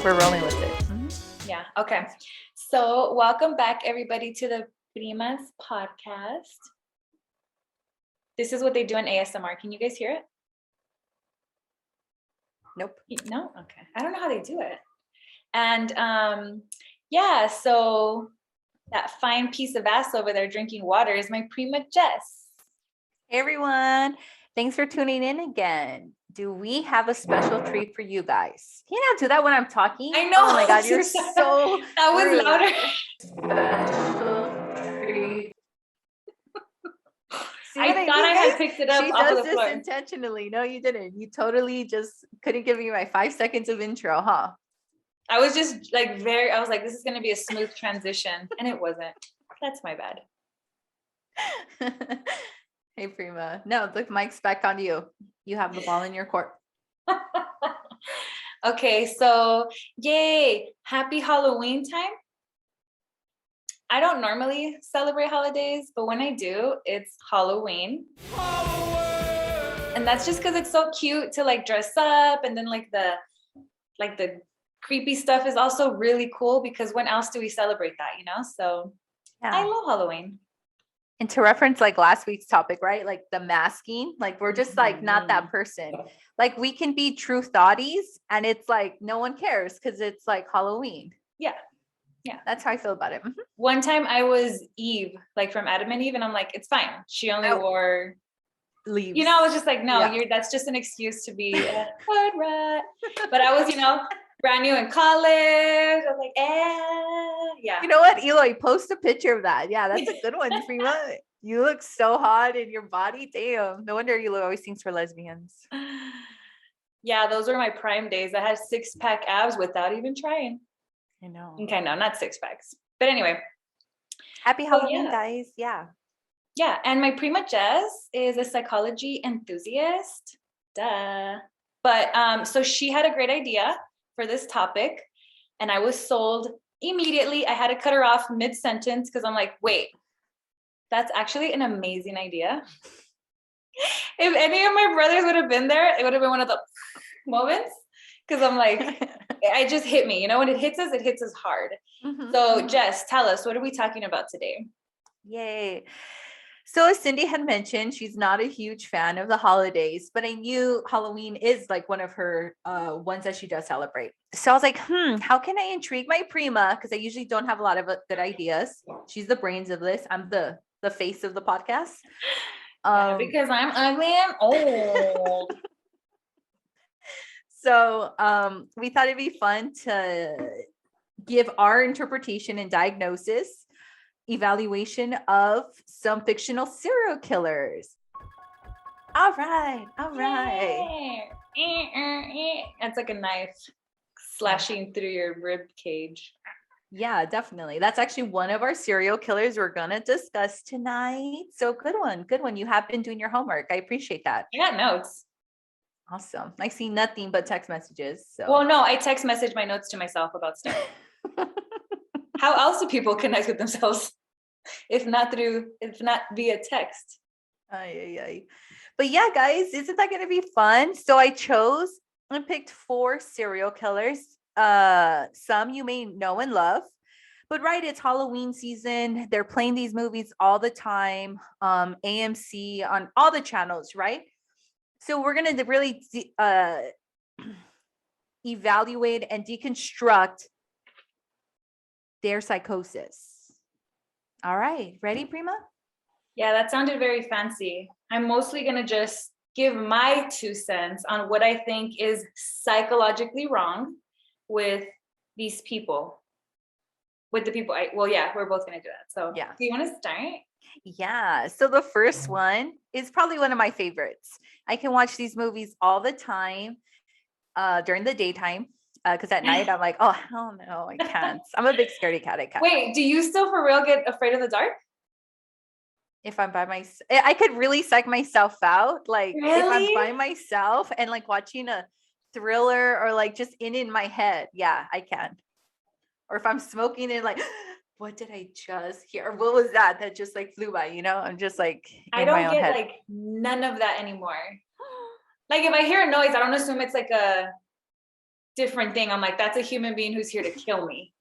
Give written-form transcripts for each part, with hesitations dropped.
we're rolling with it. Yeah. Okay. So welcome back, everybody, to the Primas Podcast. This is what they do in ASMR. Can you guys hear it? Nope. No? Okay. I don't know how they do it. And yeah, so that fine piece of ass over there drinking water is my Prima Jess. Hey, everyone. Thanks for tuning in again. Do we have a special treat for you guys? Can you not do that when I'm talking? I know. Oh my God, you're so That was rude. louder. Special treat. I thought I had picked it up She off does of the this floor. intentionally. No, you didn't. You totally just couldn't give me my 5 seconds of intro, huh? I was just like I was like, this is going to be a smooth transition. And it wasn't. That's my bad. Hey, Prima. No, the mic's back on you. You have the ball in your court. Okay, so yay, happy Halloween time. I don't normally celebrate holidays, but when I do, it's Halloween. And that's just because it's so cute to like dress up, and then like the creepy stuff is also really cool because when else do we celebrate that, you know? So Yeah. I love Halloween. And to reference like last week's topic, right? Like the masking, like we're just like not that person. Like we can be true thoughties and it's like no one cares because it's like Halloween. Yeah. Yeah. That's how I feel about it. One time I was Eve, like from Adam and Eve, and I'm like, it's fine. She only wore leaves. You know, I was just like, no, Yeah. that's just an excuse to be a hood rat. But I was, brand new in college. I was like, yeah. You know what, Eloy, post a picture of that. Yeah, that's a good one, Prima. You look so hot in your body. Damn. No wonder Eloy always thinks we're lesbians. Yeah, those were my prime days. I had 6-pack abs without even trying. I know. Okay, no, not 6 packs. But anyway. Happy Halloween, guys. Yeah. Yeah, and my Prima Jess is a psychology enthusiast. Duh. But so she had a great idea for this topic, and I was sold immediately. I had to cut her off mid-sentence because I'm like, wait, that's actually an amazing idea. If any of my brothers would have been there, it would have been one of the moments because I'm like, it just hit me. You know, when it hits us hard. So Jess, tell us, what are we talking about today? Yay. So as Cindy had mentioned, she's not a huge fan of the holidays, but I knew Halloween is like one of her ones that she does celebrate. So I was like, how can I intrigue my Prima? Because I usually don't have a lot of good ideas. She's the brains of this. I'm the face of the podcast. Because I'm ugly and old. So we thought it'd be fun to give our interpretation and diagnosis evaluation of some fictional serial killers. All right. That's like a knife slashing through your rib cage. Yeah, definitely. That's actually one of our serial killers we're gonna discuss tonight. So good one. You have been doing your homework. I appreciate that. I got notes. Awesome. I see nothing but text messages. So. Well, no, I text message my notes to myself about stuff. How else do people connect with themselves if not via text? But yeah, guys, isn't that going to be fun? So I picked 4 serial killers. Some you may know and love, but right, it's Halloween season. They're playing these movies all the time. AMC on all the channels, right? So we're going to really evaluate and deconstruct their psychosis. All right. Ready, Prima? Yeah, that sounded very fancy. I'm mostly going to just give my 2 cents on what I think is psychologically wrong with these people. With the people. We're both going to do that. So yeah. Do you want to start? Yeah. So the first one is probably one of my favorites. I can watch these movies all the time during the daytime. Because at night I'm like, oh, hell no, I can't. I'm a big scaredy cat. I can't. Wait, do you still for real get afraid of the dark? If I'm by myself, I could really psych myself out. Like really? If I'm by myself and like watching a thriller or like just in my head. Yeah, I can. Or if I'm smoking and like, what did I just hear? Or what was that just like flew by, you know? I'm just like, I don't get like none of that anymore. Like if I hear a noise, I don't assume it's like a different thing. I'm like, that's a human being who's here to kill me.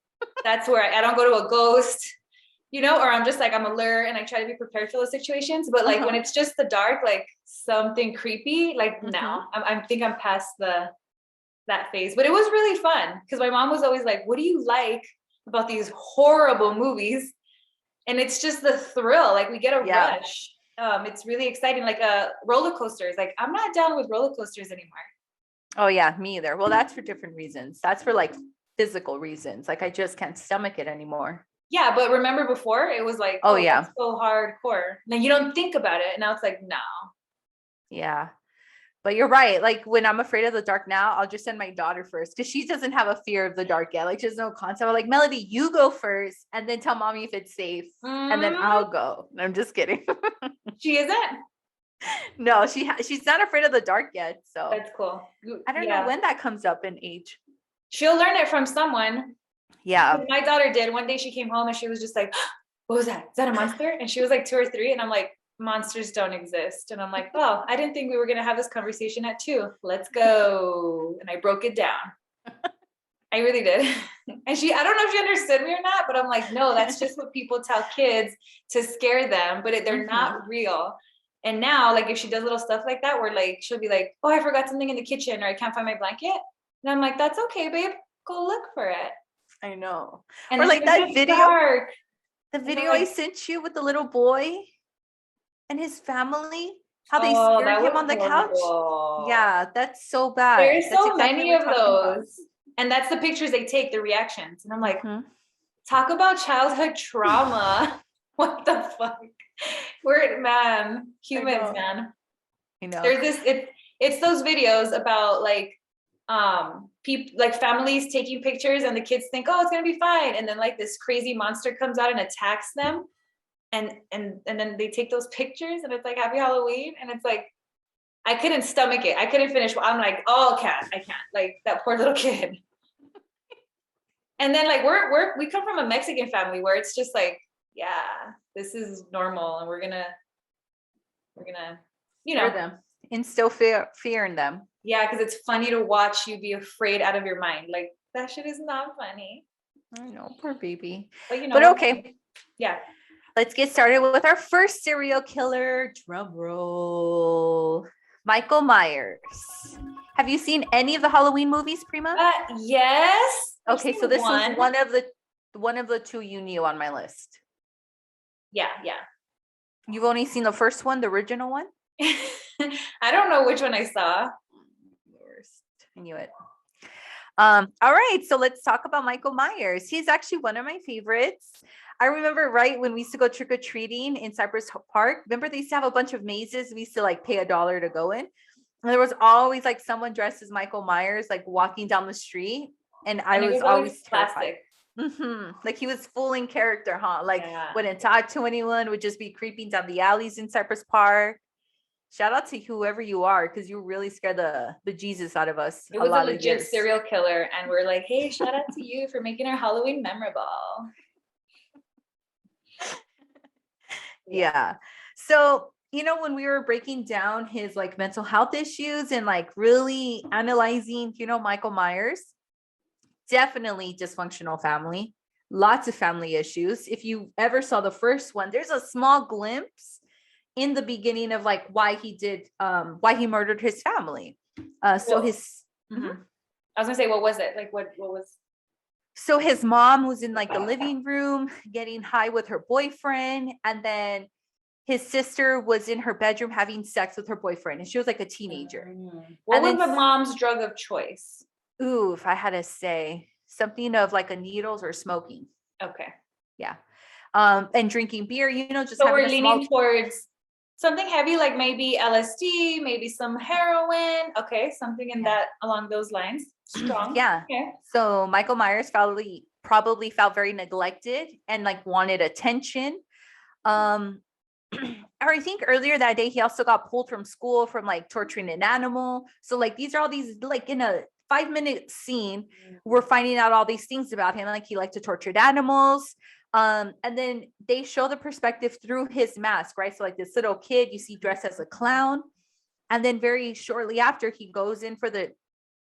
That's where I don't go to a ghost, or I'm just like, I'm alert and I try to be prepared for those situations. But like when it's just the dark, like something creepy, like now I think I'm past that phase. But it was really fun because my mom was always like, what do you like about these horrible movies? And it's just the thrill. Like we get a rush. It's really exciting. Like roller coasters. Like I'm not down with roller coasters anymore. Oh yeah, me either. Well, that's for different reasons. That's for like physical reasons. Like I just can't stomach it anymore. Yeah, but remember before it was like, oh yeah, that's so hardcore. Now you don't think about it. Now it's like, no. Yeah. But you're right. Like when I'm afraid of the dark now, I'll just send my daughter first because she doesn't have a fear of the dark yet. Like she has no concept. I'm like, Melody, you go first and then tell mommy if it's safe. And then I'll go. I'm just kidding. She isn't? No, she's not afraid of the dark yet. So that's cool. I don't know when that comes up in age. She'll learn it from someone. Yeah. My daughter did. One day she came home and she was just like, what was that? Is that a monster? And she was like 2 or 3. And I'm like, monsters don't exist. And I'm like, oh, I didn't think we were going to have this conversation at 2. Let's go. And I broke it down. I really did. And I don't know if she understood me or not, but I'm like, no, that's just what people tell kids to scare them, but they're not real. And now, like, if she does little stuff like that, where like, she'll be like, oh, I forgot something in the kitchen or I can't find my blanket. And I'm like, that's okay, babe. Go look for it. I know. And or like that video, dark. the video I sent you with the little boy and his family, how they scared him on the couch. Yeah, that's so bad. There's so many of those. And that's the pictures they take, the reactions. And I'm like, talk about childhood trauma. What the fuck? Humans, man. You know. There's this, it's those videos about like people, like families taking pictures and the kids think, oh, it's gonna be fine. And then like this crazy monster comes out and attacks them. And then they take those pictures and it's like Happy Halloween. And it's like, I couldn't stomach it. I couldn't finish. I'm like, oh, I can't. Like that poor little kid. And then like we come from a Mexican family where it's just like, yeah, this is normal. And we're gonna, them, instill fear in them. Yeah. Cause it's funny to watch you be afraid out of your mind. Like that shit is not funny. I know, poor baby. But okay. Yeah. Let's get started with our first serial killer. Drum roll. Michael Myers. Have you seen any of the Halloween movies, Prima? Yes. Okay, so this was one of the 2 you knew on my list. Yeah. You've only seen the first one, the original one? I don't know which one I saw. Worst. I knew it. All right, so let's talk about Michael Myers. He's actually one of my favorites. I remember right when we used to go trick-or-treating in Cypress Park. Remember they used to have a bunch of mazes. We used to like pay $1 to go in. And there was always like someone dressed as Michael Myers, like walking down the street. And I was always terrified. Like he was full in character, huh? Like wouldn't talk to anyone, would just be creeping down the alleys in Cypress Park. Shout out to whoever you are, because you really scared the bejesus out of us. It was a legit serial killer. And we're like, hey, shout out to you for making our Halloween memorable. Yeah. So, when we were breaking down his like mental health issues and like really analyzing, Michael Myers, definitely dysfunctional family, lots of family issues. If you ever saw the first one, there's a small glimpse in the beginning of like why he murdered his family. I was gonna say, what was it? Like what was? So his mom was in like the living room getting high with her boyfriend. And then his sister was in her bedroom having sex with her boyfriend. And she was like a teenager. What was the mom's drug of choice? Ooh, if I had to say something of like a needles or smoking. Okay. Yeah. And drinking beer, just so we're leaning towards something heavy, like maybe LSD, maybe some heroin. Okay. Something in that along those lines. Strong. Yeah. Okay. So Michael Myers probably felt very neglected and like wanted attention. Or I think earlier that day he also got pulled from school from like torturing an animal. So like these are all these like in a 5-minute scene, we're finding out all these things about him. Like he liked to torture animals. And then they show the perspective through his mask, right? So like this little kid you see dressed as a clown. And then very shortly after he goes in for the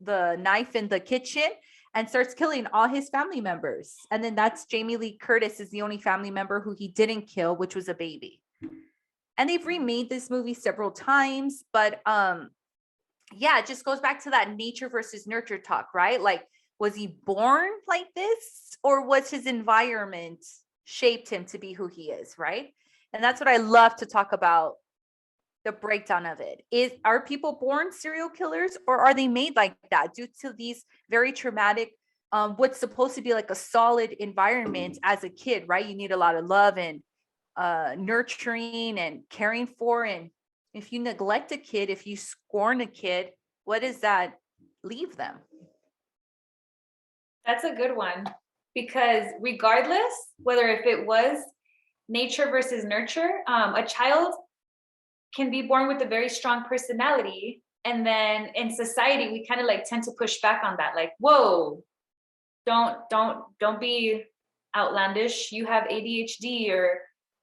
the knife in the kitchen and starts killing all his family members. And then that's Jamie Lee Curtis is the only family member who he didn't kill, which was a baby. And they've remade this movie several times, but yeah, it just goes back to that nature versus nurture talk, right? Like, was he born like this, or was his environment shaped him to be who he is, right? And that's what I love to talk about, the breakdown of it. Are people born serial killers, or are they made like that due to these very traumatic, what's supposed to be like a solid environment as a kid, right? You need a lot of love and nurturing and caring for. And if you neglect a kid, if you scorn a kid, what does that leave them? That's a good one, because regardless, whether if it was nature versus nurture, a child can be born with a very strong personality. And then in society, we kind of like tend to push back on that. Like, whoa, don't be outlandish. You have ADHD, or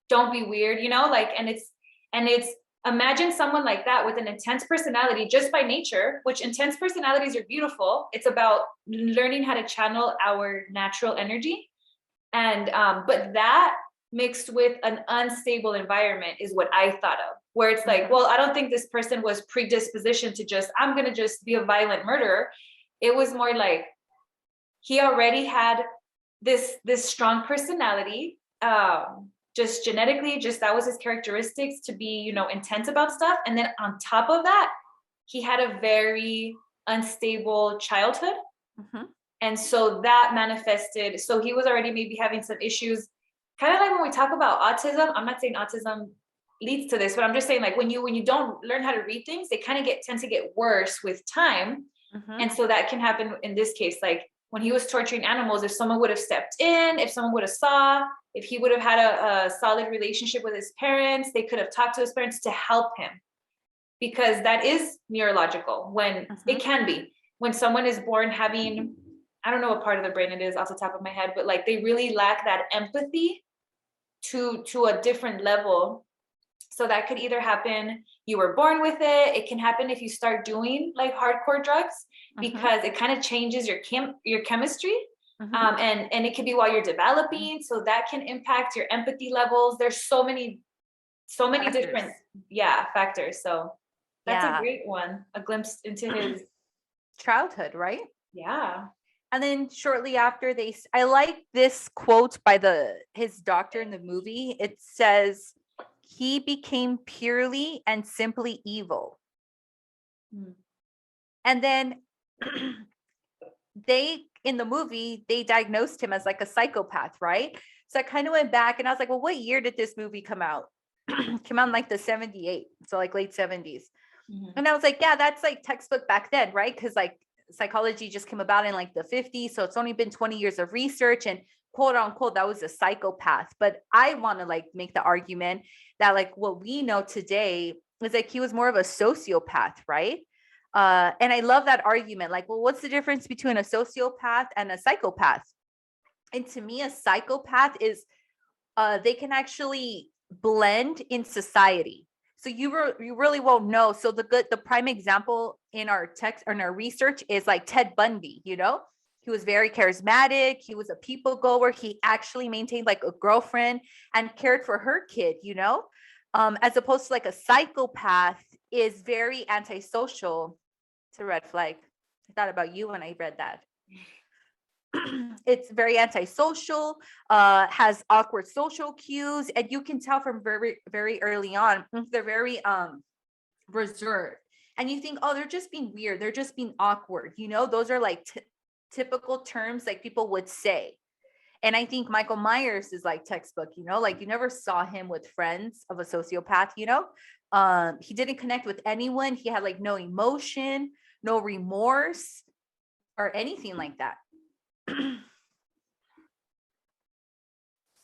don't be weird, like, and it's imagine someone like that with an intense personality just by nature, which intense personalities are beautiful. It's about learning how to channel our natural energy. And, but that mixed with an unstable environment is what I thought of, where it's like, well, I don't think this person was predispositioned to I'm going to just be a violent murderer. It was more like he already had this strong personality, just genetically, that was his characteristics, to be, intense about stuff. And then on top of that, he had a very unstable childhood. And so that manifested. So he was already maybe having some issues, kind of like when we talk about autism. I'm not saying autism leads to this, but I'm just saying, like, when you don't learn how to read things, they kind of tend to get worse with time. And so that can happen in this case. Like when he was torturing animals, if someone would have stepped in, if someone would have saw, if he would have had a solid relationship with his parents, they could have talked to his parents to help him, because that is neurological. When it can be, when someone is born having, I don't know what part of the brain it is off the top of my head, but like they really lack that empathy to a different level. So that could either happen, you were born with it. It can happen if you start doing like hardcore drugs, because it kind of changes your chemistry. And it could be while you're developing. So that can impact your empathy levels. There's so many factors. Different factors. So that's a great one. A glimpse into his childhood, right? Yeah. And then shortly after I like this quote by his doctor in the movie. It says, he became purely and simply evil. And then in the movie, they diagnosed him as like a psychopath, right? So I kind of went back and I was like, well, what year did this movie come out? Came out in like the 78, so like late 70s. And I was like, yeah, that's like textbook back then, right? Because like psychology just came about in like the 50s. So it's only been 20 years of research, and quote unquote, that was a psychopath. But I want to like make the argument that like what we know today is like he was more of a sociopath, right? And I love that argument. Like, well, what's the difference between a sociopath and a psychopath? And to me, a psychopath is they can actually blend in society. So you really won't know. So the prime example in our research is like Ted Bundy. He was very charismatic. He was a people goer. He actually maintained like a girlfriend and cared for her kid. As opposed to like a psychopath is very antisocial. It's a red flag. I thought about you when I read that. It's very antisocial, has awkward social cues, and you can tell from very, very early on, they're very reserved. And you think, oh, they're just being weird. They're just being awkward. Those are like typical terms like people would say. And I think Michael Myers is like textbook, like you never saw him with friends of a sociopath, he didn't connect with anyone. He had like no emotion, no remorse or anything like that.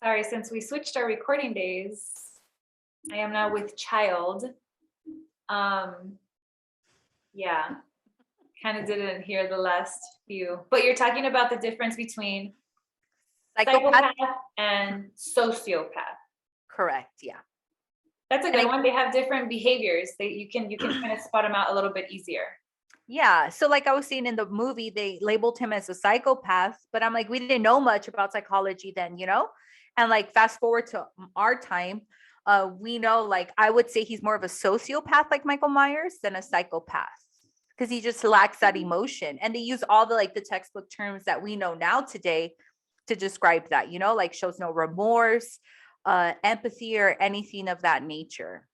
Sorry, since we switched our recording days, I am now with child. Yeah, kind of didn't hear the last few, but you're talking about the difference between psychopath and sociopath. Correct. Yeah. That's a good one. They have different behaviors. You can kind of spot them out a little bit easier. Yeah. So like I was saying in the movie, they labeled him as a psychopath, but I'm like, we didn't know much about psychology then, you know? And like fast forward to our time, we know like I would say he's more of a sociopath like Michael Myers than a psychopath because he just lacks that emotion. And they use all the like the textbook terms that we know now today to describe that, you know, like shows no remorse, empathy, or anything of that nature.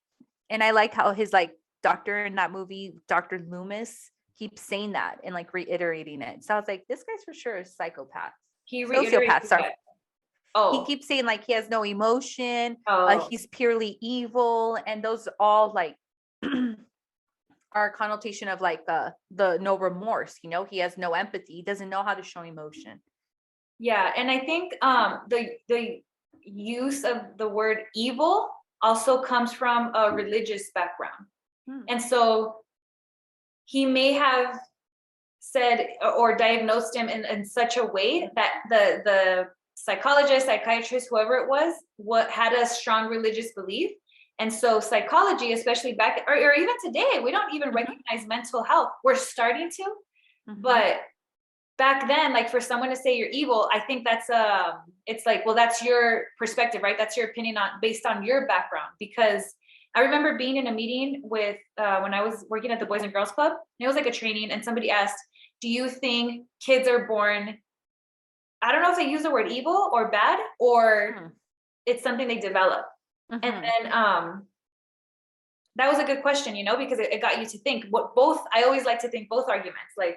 And I like how his like doctor in that movie, Dr. Loomis, keeps saying that and like reiterating it. So I was like, this guy's for sure a psychopath. He Sociopath, reiterates sorry. what? He Oh, keeps saying like he has no emotion, oh, he's purely evil, and those all like are a connotation of like the no remorse, you know, he has no empathy, he doesn't know how to show emotion. yeah. And I think the use of the word evil also comes from a religious background. And so he may have said or diagnosed him in such a way that the psychologist, psychiatrist, whoever it was, what had a strong religious belief. And so psychology, especially back or even today, we don't even recognize mental health. We're starting to, but back then, like for someone to say you're evil, I think that's it's like, well, that's your perspective, right? That's your opinion on based on your background. Because I remember being in a meeting with when I was working at the Boys and Girls Club, and it was like a training, and somebody asked, do you think kids are born, I don't know if they use the word evil or bad, or it's something they develop. And then that was a good question, you know, because it got you to think what both, I always like to think both arguments, like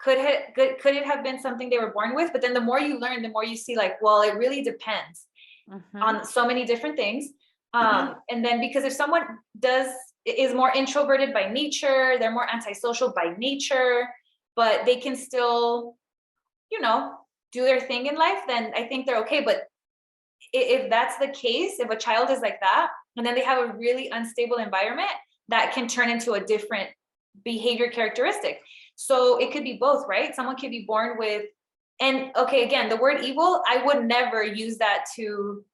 could it have been something they were born with? But then the more you learn, the more you see like, well, it really depends on so many different things. And then because if someone is more introverted by nature, they're more antisocial by nature, but they can still, you know, do their thing in life, then I think they're okay. But if that's the case, if a child is like that, and then they have a really unstable environment, that can turn into a different behavior characteristic. So it could be both, right? Someone could be born with, and okay, again, the word evil, I would never use that to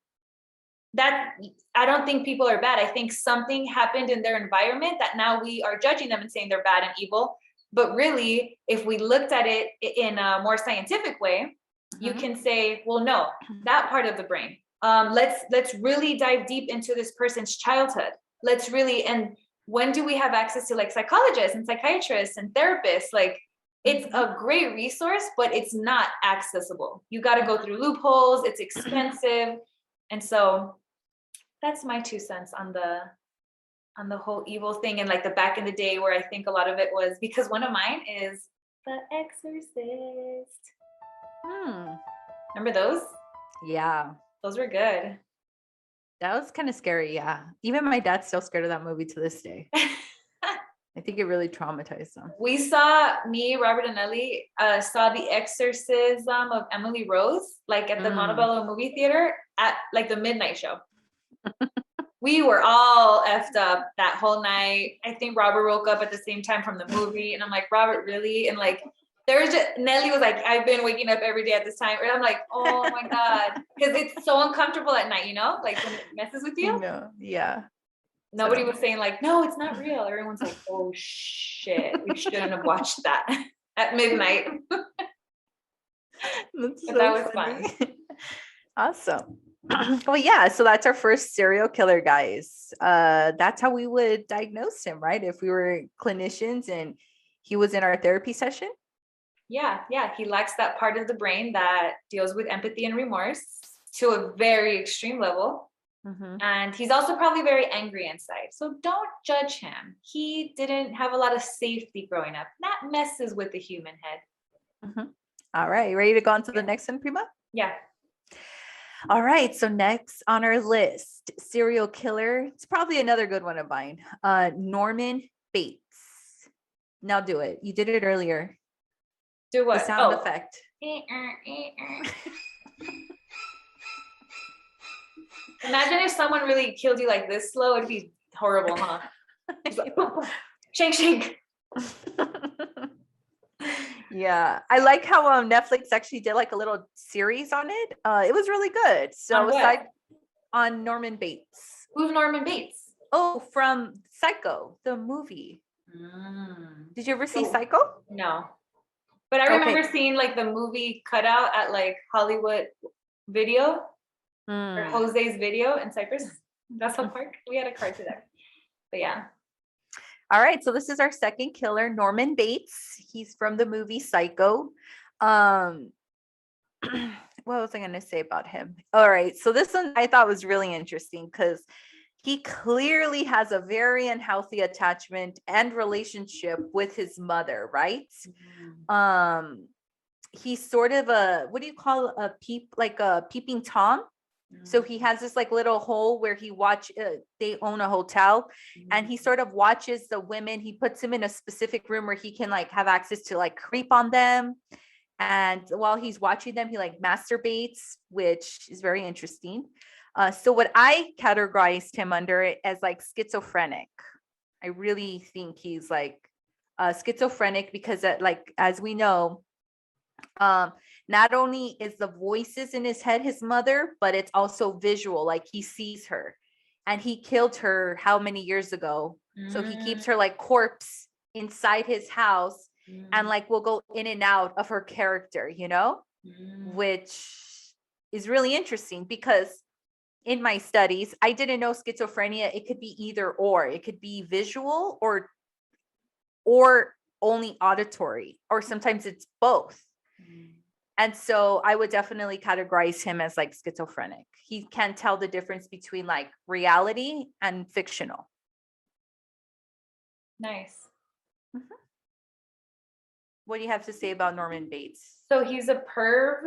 that. I don't think people are bad. I think something happened in their environment that now we are judging them and saying they're bad and evil. But really, if we looked at it in a more scientific way, you can say, well, no, that part of the brain. Let's really dive deep into this person's childhood. Let's really, and when do we have access to like psychologists and psychiatrists and therapists? Like it's a great resource, but it's not accessible. You got to go through loopholes. It's expensive. And so that's my 2 cents on the whole evil thing. And like the back in the day where I think a lot of it was because one of mine is The Exorcist. Remember those? Yeah. Those were good. That was kind of scary. Yeah. Even my dad's still scared of that movie to this day. I think it really traumatized them. Me, Robert, and Ellie saw the exorcism of Emily Rose, like at the Montebello movie theater at like the midnight show. We were all effed up that whole night. I think Robert woke up at the same time from the movie. And I'm like, Robert, really? And like, Nelly was like, I've been waking up every day at this time. And I'm like, oh my God. Because it's so uncomfortable at night, you know? Like when it messes with you. No, yeah. Nobody was saying like, no, it's not real. Everyone's like, oh shit, we shouldn't have watched that at midnight. But so that was funny. Fun. Awesome. Well, yeah, so that's our first serial killer, guys. That's how we would diagnose him, right? If we were clinicians and he was in our therapy session. Yeah, he lacks that part of the brain that deals with empathy and remorse to a very extreme level. And he's also probably very angry inside. So don't judge him. He didn't have a lot of safety growing up. That messes with the human head. All right, ready to go on to the next one, Prima? Yeah. All right, so next on our list, serial killer. It's probably another good one of mine. Norman Bates. Now do it. You did it earlier. Do what? The sound effect. Imagine if someone really killed you like this slow. It'd be horrible, huh? Shake, shake. Yeah, I like how Netflix actually did like a little series on it. It was really good. So aside on Norman Bates. Who's Norman Bates? Oh, from Psycho, the movie. Did you ever see So- Psycho? No. But I remember seeing like the movie cutout at like Hollywood Video or Jose's Video in Cyprus. Russell Park. We had a car to that. But yeah. All right, so this is our second killer, Norman Bates. He's from the movie Psycho. What was I going to say about him? All right, so this one I thought was really interesting because he clearly has a very unhealthy attachment and relationship with his mother, right? He's sort of a, what do you call a peeping Tom? So he has this like little hole where they own a hotel, and he sort of watches the women. He puts them in a specific room where he can like have access to like creep on them. And while he's watching them, he like masturbates, which is very interesting. So what I categorized him under it as like schizophrenic. I really think he's like schizophrenic because like, as we know, not only is the voices in his head his mother, but it's also visual. Like he sees her, and he killed her how many years ago? So he keeps her like corpse inside his house, and like will go in and out of her character, which is really interesting because in my studies, I didn't know schizophrenia. It could be either or. It could be visual or only auditory, or sometimes it's both. And so I would definitely categorize him as like schizophrenic. He can't tell the difference between like reality and fictional. Nice. What do you have to say about Norman Bates? So he's a perv.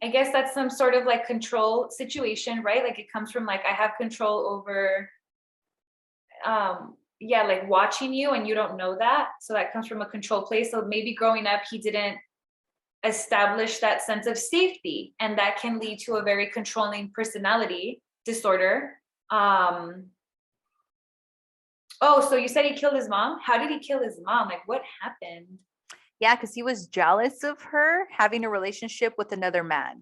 I guess that's some sort of like control situation, right? Like it comes from like, I have control over, like watching you and you don't know that. So that comes from a control place. So maybe growing up, he didn't establish that sense of safety, and that can lead to a very controlling personality disorder. So you said he killed his mom. How did he kill his mom? Like what happened? Yeah, because he was jealous of her having a relationship with another man.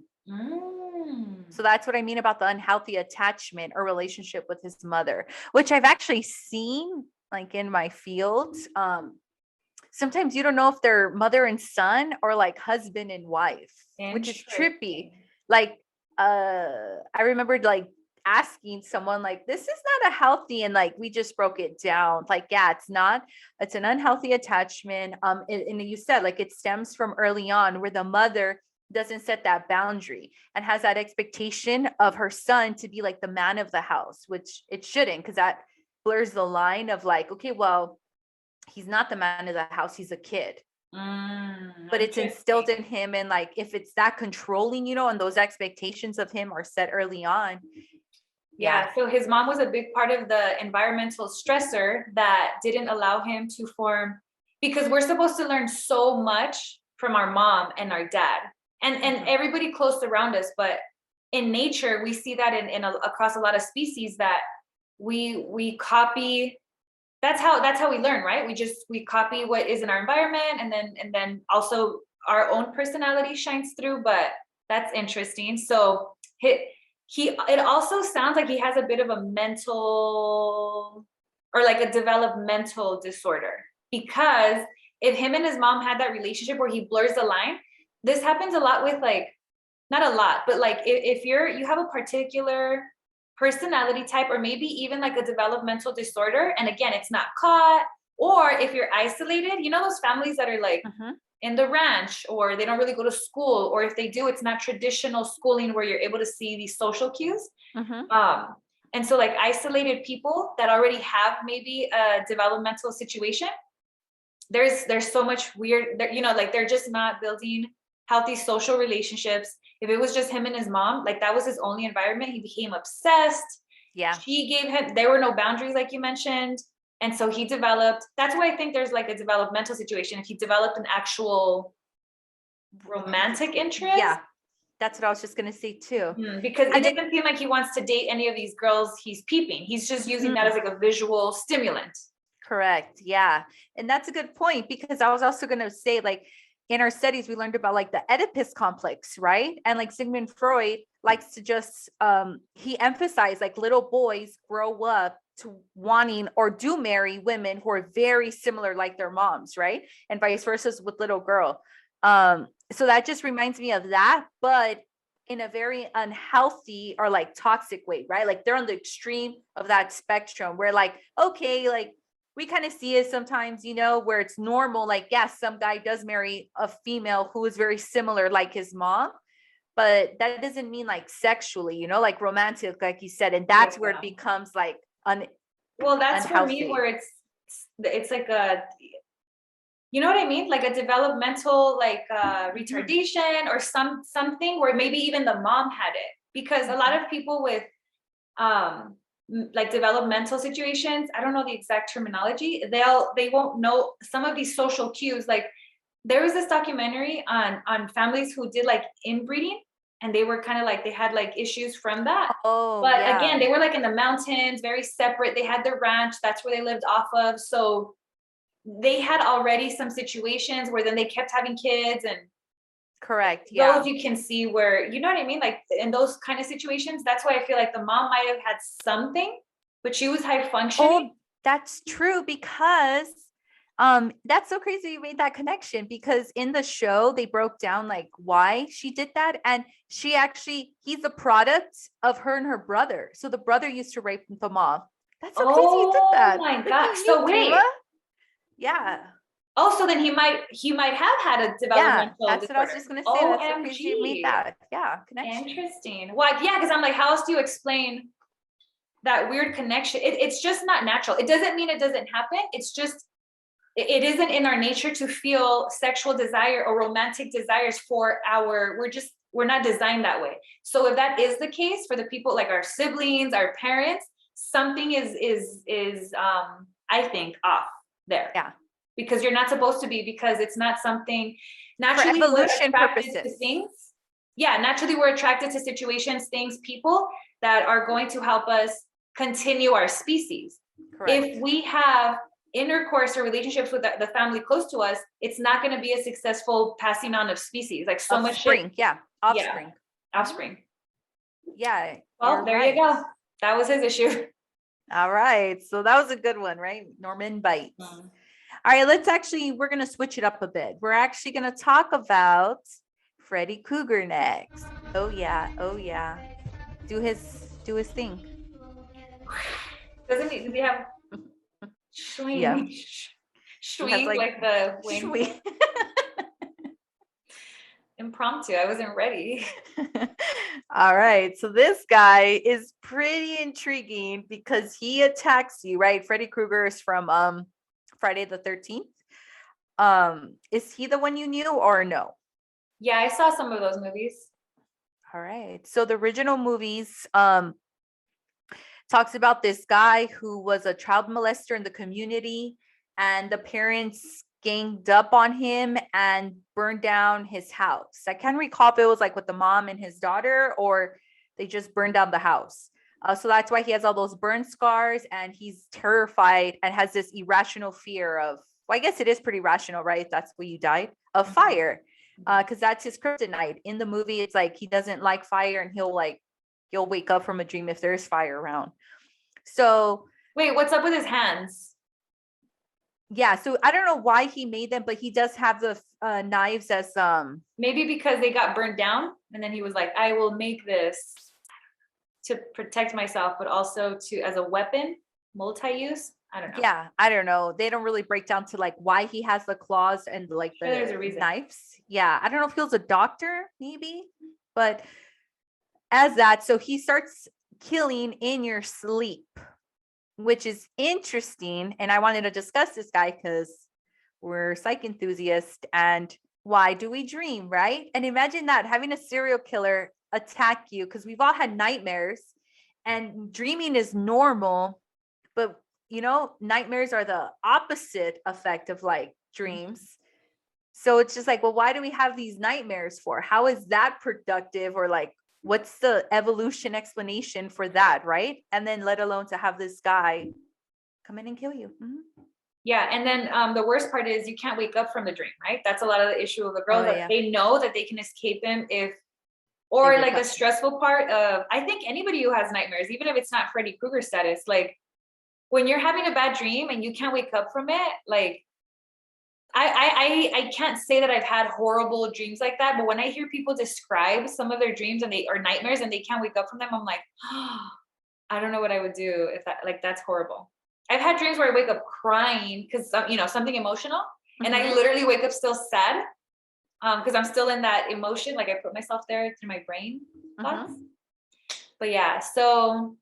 So that's what I mean about the unhealthy attachment or relationship with his mother, which I've actually seen like in my field. Sometimes you don't know if they're mother and son or like husband and wife, which is trippy. Like, I remembered like asking someone like, this is not a healthy, and like, we just broke it down. Like, yeah, it's an unhealthy attachment. And you said like, it stems from early on where the mother doesn't set that boundary and has that expectation of her son to be like the man of the house, which it shouldn't, because that blurs the line of like, okay, well, he's not the man of the house, he's a kid. But it's instilled in him, and like if it's that controlling, and those expectations of him are set early on. Yeah, so his mom was a big part of the environmental stressor that didn't allow him to form, because we're supposed to learn so much from our mom and our dad and everybody close around us, but in nature we see that in across a lot of species that we copy. That's how we learn, right? We copy what is in our environment, and then also our own personality shines through. But that's interesting. So it also sounds like he has a bit of a mental or like a developmental disorder, because if him and his mom had that relationship where he blurs the line, this happens a lot with like, not a lot, but like if you have a particular personality type, or maybe even like a developmental disorder, and again, it's not caught, or if you're isolated, those families that are like in the ranch, or they don't really go to school, or if they do, it's not traditional schooling where you're able to see these social cues. And so like isolated people that already have maybe a developmental situation, there's so much weird, like they're just not building healthy social relationships. If it was just him and his mom, like that was his only environment, he became obsessed. Yeah. There were no boundaries, like you mentioned. And so he developed, that's why I think there's like a developmental situation. If he developed an actual romantic interest. Yeah. That's what I was just going to say too. Because it doesn't seem like he wants to date any of these girls he's peeping. He's just using that as like a visual stimulant. Correct. Yeah. And that's a good point, because I was also going to say, like, in our studies, we learned about like the Oedipus complex, right? And like Sigmund Freud likes to just, he emphasized like little boys grow up to wanting or do marry women who are very similar like their moms, right? And vice versa with little girl. So that just reminds me of that, but in a very unhealthy or like toxic way, right? Like they're on the extreme of that spectrum where like, okay, like we kind of see it sometimes, you know, where it's normal. Like, yes, some guy does marry a female who is very similar like his mom, but that doesn't mean like sexually, you know, like romantic, like you said. And that's where it becomes like well, that's unhealthy. For me where it's like a, you know what I mean? Like a developmental, like retardation or something where maybe even the mom had it, because a lot of people with like developmental situations, I don't know the exact terminology, they won't know some of these social cues. Like there was this documentary on families who did like inbreeding, and they were kind of like, they had like issues from that. But again, they were like in the mountains, very separate. They had their ranch, that's where they lived off of. So they had already some situations where then they kept having kids, and correct. Those you can see where, you know what I mean? Like in those kind of situations, that's why I feel like the mom might have had something, but she was high functioning. Oh, that's true, because that's so crazy you made that connection, because in the show they broke down like why she did that, and he's a product of her and her brother. So the brother used to rape the mom. That's so crazy you did that. Oh my God. So wait. Yeah. Oh, so then he might have had a developmental that's disorder. what I was just gonna say. That's so crazy you made that. Yeah, connection. Interesting. Well, yeah, because I'm like, how else do you explain that weird connection? It's just not natural. It doesn't mean it doesn't happen. It's just it isn't in our nature to feel sexual desire or romantic desires for we're not designed that way. So if that is the case for the people like our siblings, our parents, something is I think off there. Yeah. Because you're not supposed to be, because it's not something naturally for evolution purposes. To things. Yeah, naturally we're attracted to situations, things, people that are going to help us continue our species. Correct. If we have intercourse or relationships with the family close to us, it's not going to be a successful passing on of species. Like so much offspring. Offspring. Yeah. Well, there you go. That was his issue. All right. So that was a good one, right? Norman Bates. All right, we're going to switch it up a bit. We're actually going to talk about Freddy Cougar next. Oh yeah. Do his thing. Doesn't he have swing? Yeah. Swing like the wing. Impromptu. I wasn't ready. All right. So this guy is pretty intriguing because he attacks you, right? Freddy Krueger is from Friday the 13th. Is he the one you knew or no? Yeah, I saw some of those movies. All right. So the original movies talks about this guy who was a child molester in the community, and the parents ganged up on him and burned down his house. I can't recall if it was like with the mom and his daughter, or they just burned down the house. So that's why he has all those burn scars, and he's terrified and has this irrational fear of, well, I guess it is pretty rational, right? That's why you died, of fire, because that's his kryptonite. In the movie, it's like he doesn't like fire, and he'll wake up from a dream if there's fire around. So wait, what's up with his hands? Yeah, so I don't know why he made them, but he does have the knives as maybe because they got burned down, and then he was like, I will make this to protect myself, but also as a weapon, multi-use. I don't know. Yeah, I don't know. They don't really break down to like why he has the claws and like the there's a reason. Knives. Yeah, I don't know if he was a doctor, maybe, but as that, so he starts killing in your sleep, which is interesting. And I wanted to discuss this guy because we're psych enthusiasts, and why do we dream, right? And imagine that, having a serial killer attack you, because we've all had nightmares, and dreaming is normal, but you know, nightmares are the opposite effect of like dreams. So it's just like, well, why do we have these nightmares for? How is that productive? Or like, what's the evolution explanation for that, right? And then let alone to have this guy come in and kill you. Mm-hmm. Yeah, and then the worst part is you can't wake up from the dream, right? That's a lot of the issue of the girls. They know that they can escape him or like the stressful part of, I think anybody who has nightmares, even if it's not Freddy Krueger status, like when you're having a bad dream and you can't wake up from it, like I can't say that I've had horrible dreams like that, but when I hear people describe some of their dreams and or nightmares and they can't wake up from them, I'm like, oh, I don't know what I would do if that, like, that's horrible. I've had dreams where I wake up crying because, something emotional, and I literally wake up still sad because I'm still in that emotion. Like I put myself there through my brain thoughts. But yeah, so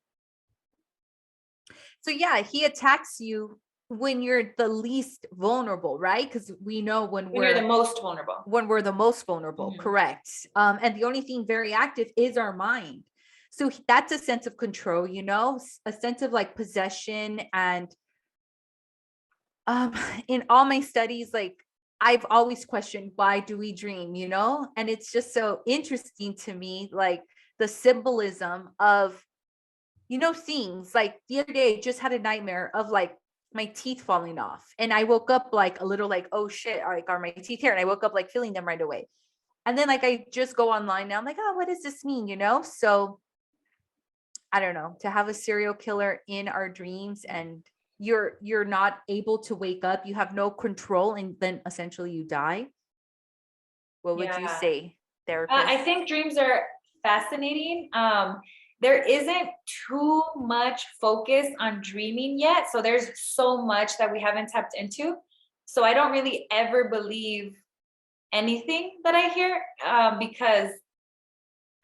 yeah, he attacks you when you're the least vulnerable, right? Because we know when you're the most vulnerable. When we're the most vulnerable, correct. And the only thing very active is our mind. So that's a sense of control, a sense of like possession. And in all my studies, like I've always questioned, why do we dream, And it's just so interesting to me, like the symbolism of, things. Like the other day, I just had a nightmare of like my teeth falling off. And I woke up like a little like, oh shit, like are my teeth here? And I woke up like feeling them right away. And then like I just go online now, I'm like, oh, what does this mean? So I don't know, to have a serial killer in our dreams and you're not able to wake up, you have no control, and then essentially you die. What would you say, therapist? I think dreams are fascinating. There isn't too much focus on dreaming yet. So there's so much that we haven't tapped into. So I don't really ever believe anything that I hear because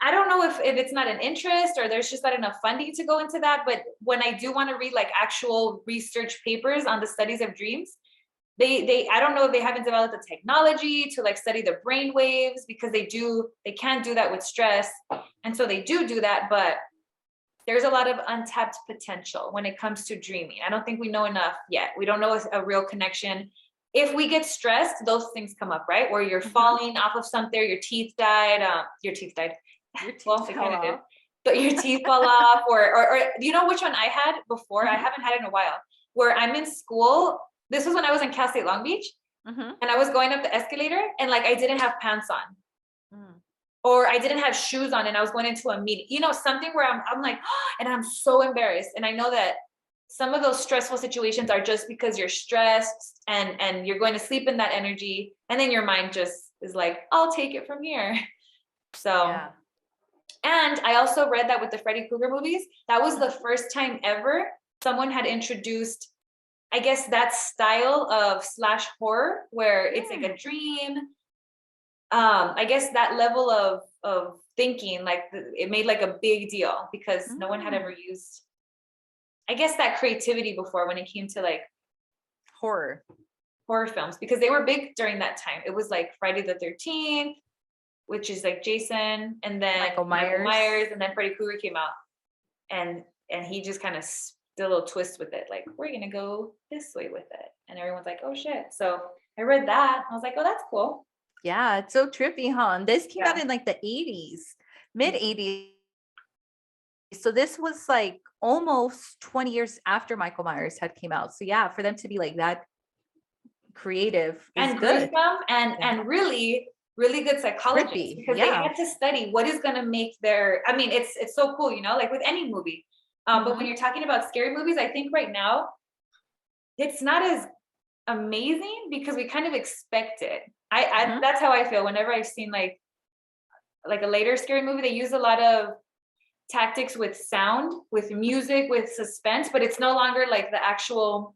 I don't know if it's not an interest or there's just not enough funding to go into that. But when I do want to read like actual research papers on the studies of dreams, they I don't know if they haven't developed the technology to like study the brain waves, because they can't do that with stress. And so they do that, but there's a lot of untapped potential when it comes to dreaming. I don't think we know enough yet. We don't know a real connection. If we get stressed, those things come up, right? Where you're falling off of something, your teeth died. Your teeth died. Your teeth fell off. But your teeth fall off, or you know which one I had before? I haven't had it in a while. Where I'm in school. This was when I was in Cal State Long Beach, and I was going up the escalator, and like I didn't have pants on, or I didn't have shoes on, and I was going into a meeting. Something where I'm like, oh, and I'm so embarrassed. And I know that some of those stressful situations are just because you're stressed and you're going to sleep in that energy, and then your mind just is like, I'll take it from here. So. Yeah. And I also read that with the Freddy Cougar movies, that was the first time ever someone had introduced, I guess, that style of slash horror where it's like a dream. I guess that level of thinking, like it made like a big deal because no one had ever used, I guess, that creativity before when it came to like horror films, because they were big during that time. It was like Friday the 13th, which is like Jason, and then Michael Myers, and then Freddy Krueger came out, and he just kind of did a little twist with it, like we're gonna go this way with it, and everyone's like, oh shit. So I read that, I was like, oh, that's cool. Yeah, it's so trippy, huh? And this came out in like the 80s, mid 80s. So this was like almost 20 years after Michael Myers had came out. So yeah, for them to be like that creative and good, and really good psychologists, because they had to study what is going to make their, I mean, it's so cool, like with any movie. But when you're talking about scary movies, I think right now it's not as amazing because we kind of expect it. I that's how I feel whenever I've seen like a later scary movie. They use a lot of tactics with sound, with music, with suspense, but it's no longer like the actual,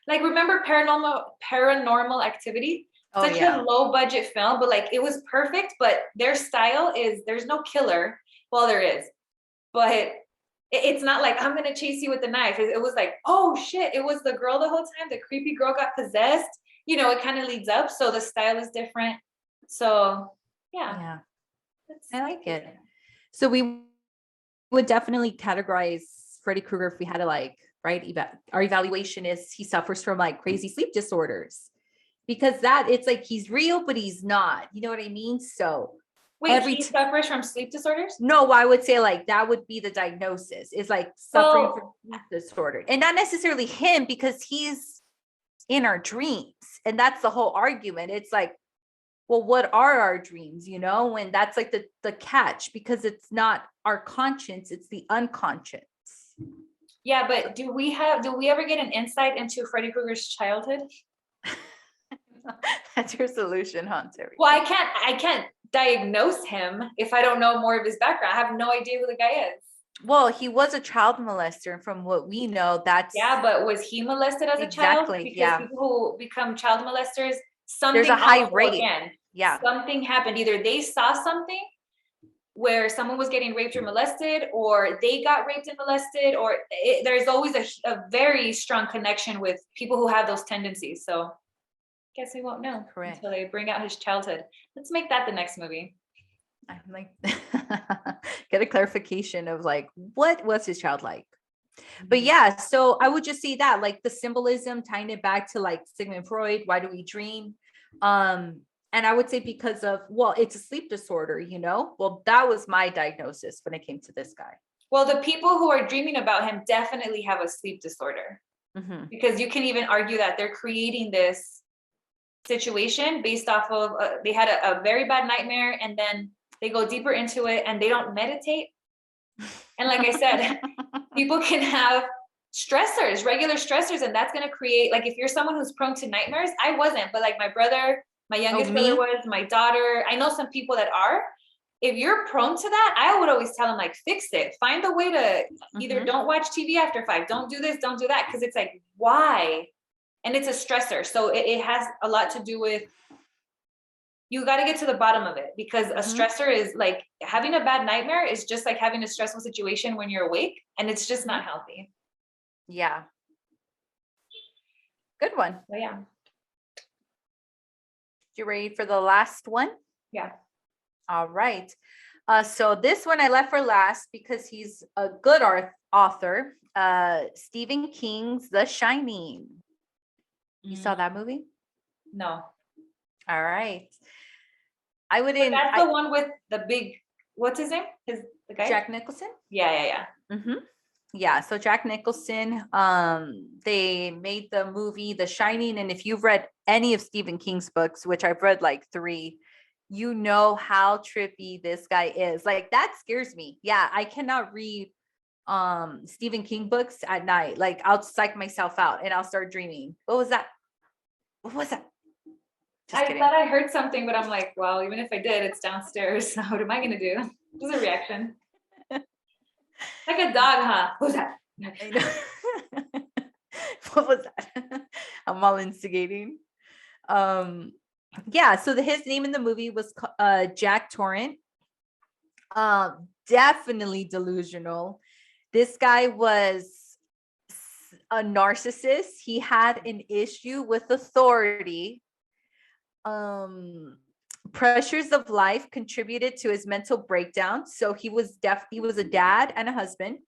like, remember Paranormal Activity? Such a low budget film, but like it was perfect. But their style is, there's no killer. Well, there is, but it's not like I'm gonna chase you with the knife. It was like, oh shit, it was the girl the whole time. The creepy girl got possessed. It kind of leads up. So the style is different. So yeah, I like it. So we would definitely categorize Freddy Krueger if we had to, like, right? Our evaluation is he suffers from like crazy sleep disorders. Because it's like he's real, but he's not. You know what I mean? So wait, he suffers from sleep disorders? No, I would say like that would be the diagnosis, is like suffering from sleep disorder. And not necessarily him, because he's in our dreams. And that's the whole argument. It's like, well, what are our dreams? And that's like the catch, because it's not our conscience, it's the unconscious. Yeah, but do we ever get an insight into Freddy Krueger's childhood? That's your solution, huh, Terry? Well, I can't diagnose him if I don't know more of his background. I have no idea who the guy is. Well, he was a child molester, and from what we know, that's but was he molested as a child? exactly, Because yeah. people who become child molesters, There's a high rate. Yeah. Something happened. Either they saw something where someone was getting raped or molested, or they got raped and molested, or there's always a very strong connection with people who have those tendencies. So guess we won't know until they bring out his childhood. Let's make that the next movie. I'm like, get a clarification of like, what was his child like? But yeah, so I would just say that like the symbolism, tying it back to like Sigmund Freud, why do we dream? And I would say because of, well, it's a sleep disorder, you know? Well, that was my diagnosis when it came to this guy. Well, the people who are dreaming about him definitely have a sleep disorder, because you can even argue that they're creating this situation based off of, they had a very bad nightmare, and then they go deeper into it and they don't meditate. And like I said, people can have stressors, regular stressors, and that's going to create, like, if you're someone who's prone to nightmares, I wasn't, but like my brother, my youngest brother was, my daughter, I know some people that are. If you're prone to that, I would always tell them, like, fix it. Find a way to either don't watch TV after 5, don't do this, don't do that. Because it's like, why? And it's a stressor. So it has a lot to do with, you got to get to the bottom of it, because a stressor is like, having a bad nightmare is just like having a stressful situation when you're awake, and it's just not healthy. Yeah. Good one. So yeah. You ready for the last one? Yeah. All right. So this one I left for last because he's a good author. Stephen King's The Shining. You saw that movie? No. All right. I wouldn't. But that's the one with the big, what's his name? The guy? Jack Nicholson? Yeah. Yeah. So Jack Nicholson, they made the movie The Shining. And if you've read any of Stephen King's books, which I've read like 3, you know how trippy this guy is. Like, that scares me. Yeah, I cannot read Stephen King books at night. Like, I'll psych myself out and I'll start dreaming. What was that? I thought I heard something, but I'm like, well, even if I did, it's downstairs. So what am I gonna do? Just a reaction. Like a dog, huh? What was that? I know. What was that? I'm all instigating. Yeah, so his name in the movie was Jack Torrance. Definitely delusional. This guy was a narcissist. He had an issue with authority. Pressures of life contributed to his mental breakdown. So he was a dad and a husband.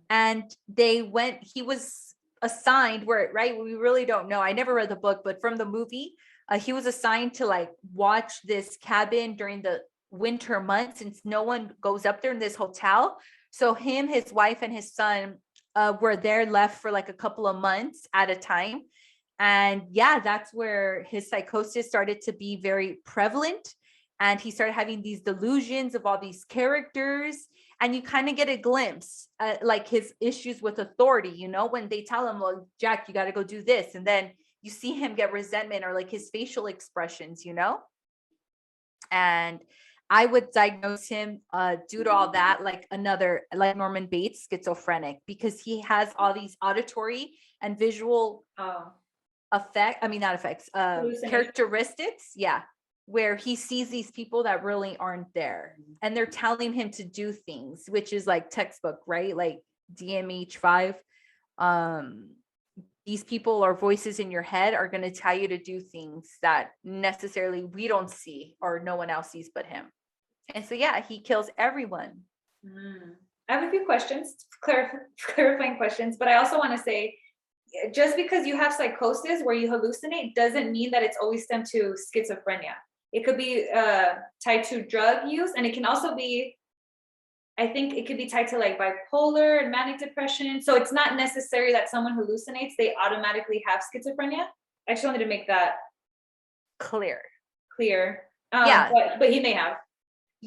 And he was assigned right? We really don't know. I never read the book, but from the movie, he was assigned to like watch this cabin during the winter months, since no one goes up there in this hotel. So him, his wife, and his son were there, left for like a couple of months at a time. And yeah, that's where his psychosis started to be very prevalent. And he started having these delusions of all these characters. And you kind of get a glimpse like his issues with authority, you know, when they tell him, well, Jack, you got to go do this. And then you see him get resentment, or like his facial expressions, you know. And I would diagnose him due to all that, like Norman Bates, schizophrenic, because he has all these auditory and visual characteristics. Yeah. Where he sees these people that really aren't there, and they're telling him to do things, which is like textbook, right? Like DMH5. These people or voices in your head are going to tell you to do things that necessarily we don't see or no one else sees but him. And so, yeah, he kills everyone. I have a few questions, clarifying questions, but I also want to say, just because you have psychosis where you hallucinate doesn't mean that it's always stemmed to schizophrenia. It could be tied to drug use, and it can also be, I think it could be tied to like bipolar and manic depression. So it's not necessary that someone hallucinates, they automatically have schizophrenia. I just wanted to make that clear. Yeah. But he may have.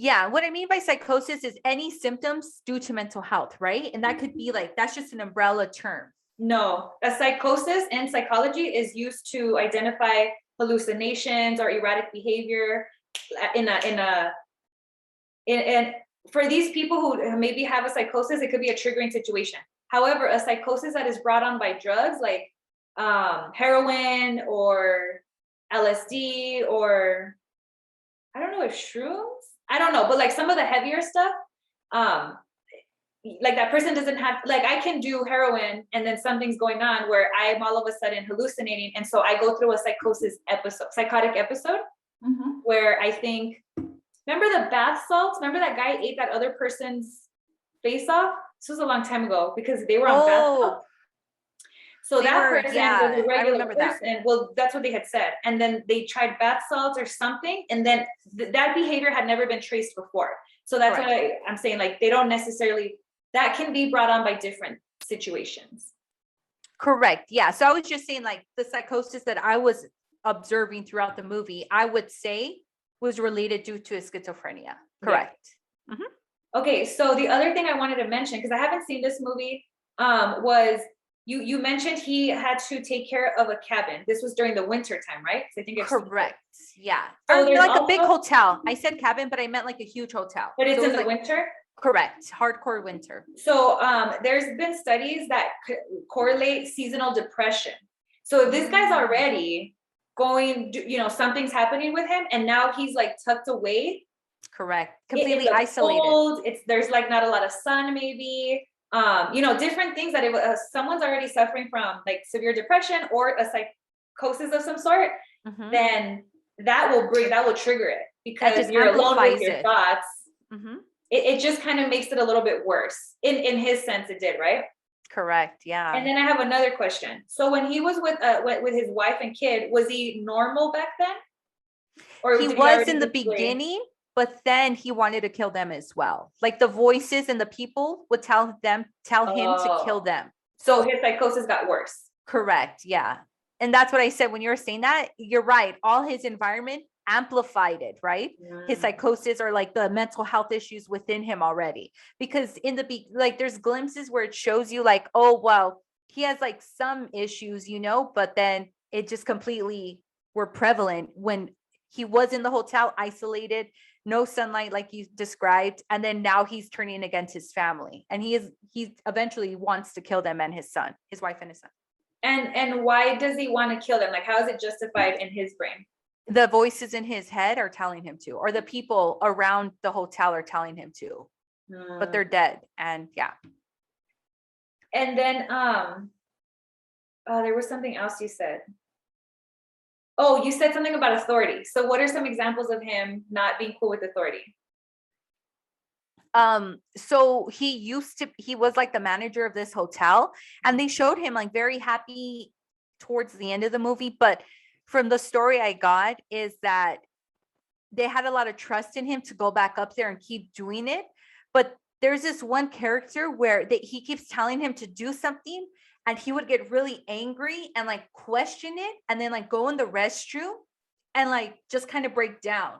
Yeah, what I mean by psychosis is any symptoms due to mental health, right? And that could be like, that's just an umbrella term. No, a psychosis in psychology is used to identify hallucinations or erratic behavior in for these people who maybe have a psychosis, it could be a triggering situation. However, a psychosis that is brought on by drugs like heroin or LSD, or I don't know if shrooms, I don't know, but like some of the heavier stuff, like that person doesn't have, like I can do heroin and then something's going on where I'm all of a sudden hallucinating. And so I go through a psychotic episode where I think, remember the bath salts? Remember that guy ate that other person's face off? This was a long time ago because they were on bath salts. So that person was a regular person. Well, that's what they had said. And then they tried bath salts or something. And then that behavior had never been traced before. So that's why I'm saying, like, they don't necessarily, that can be brought on by different situations. Correct. Yeah. So I was just saying, like, the psychosis that I was observing throughout the movie, I would say was related due to schizophrenia. Correct. Yeah. Okay. So the other thing I wanted to mention, because I haven't seen this movie, was you mentioned he had to take care of a cabin. This was during the winter time, right? I think it's correct. Yeah. So or like a big hotel. I said cabin, but I meant like a huge hotel. But it's in the winter? Correct. Hardcore winter. So there's been studies that correlate seasonal depression. So if this guy's already going, something's happening with him and now he's like tucked away. Correct. Completely isolated. Cold, there's like not a lot of sun maybe. Different things that if someone's already suffering from like severe depression or a psychosis of some sort, then that will trigger it because you're alone with your thoughts. It just kind of makes it a little bit worse. In his sense, it did, right? Correct. Yeah. And then I have another question. So when he was with his wife and kid, was he normal back then? Or he was in the beginning, but then he wanted to kill them as well. Like the voices and the people would tell him to kill them. So his psychosis got worse. Correct. Yeah. And that's what I said when you were saying that. You're right. All his environment amplified it, right? His psychosis or like the mental health issues within him already. Because there's glimpses where it shows you like, oh, well, he has like some issues, but then it just completely were prevalent when he was in the hotel, isolated, no sunlight, like you described. And then now he's turning against his family. And he eventually wants to kill them and his wife and his son. And why does he want to kill them? Like, how is it justified in his brain? The voices in his head are telling him to, or the people around the hotel are telling him to, but they're dead. And yeah. And then, there was something else you said. Oh, you said something about authority. So what are some examples of him not being cool with authority? So he was like the manager of this hotel, and they showed him like very happy towards the end of the movie. But from the story I got is that they had a lot of trust in him to go back up there and keep doing it. But there's this one character where he keeps telling him to do something, and he would get really angry and like question it, and then like go in the restroom and like just kind of break down.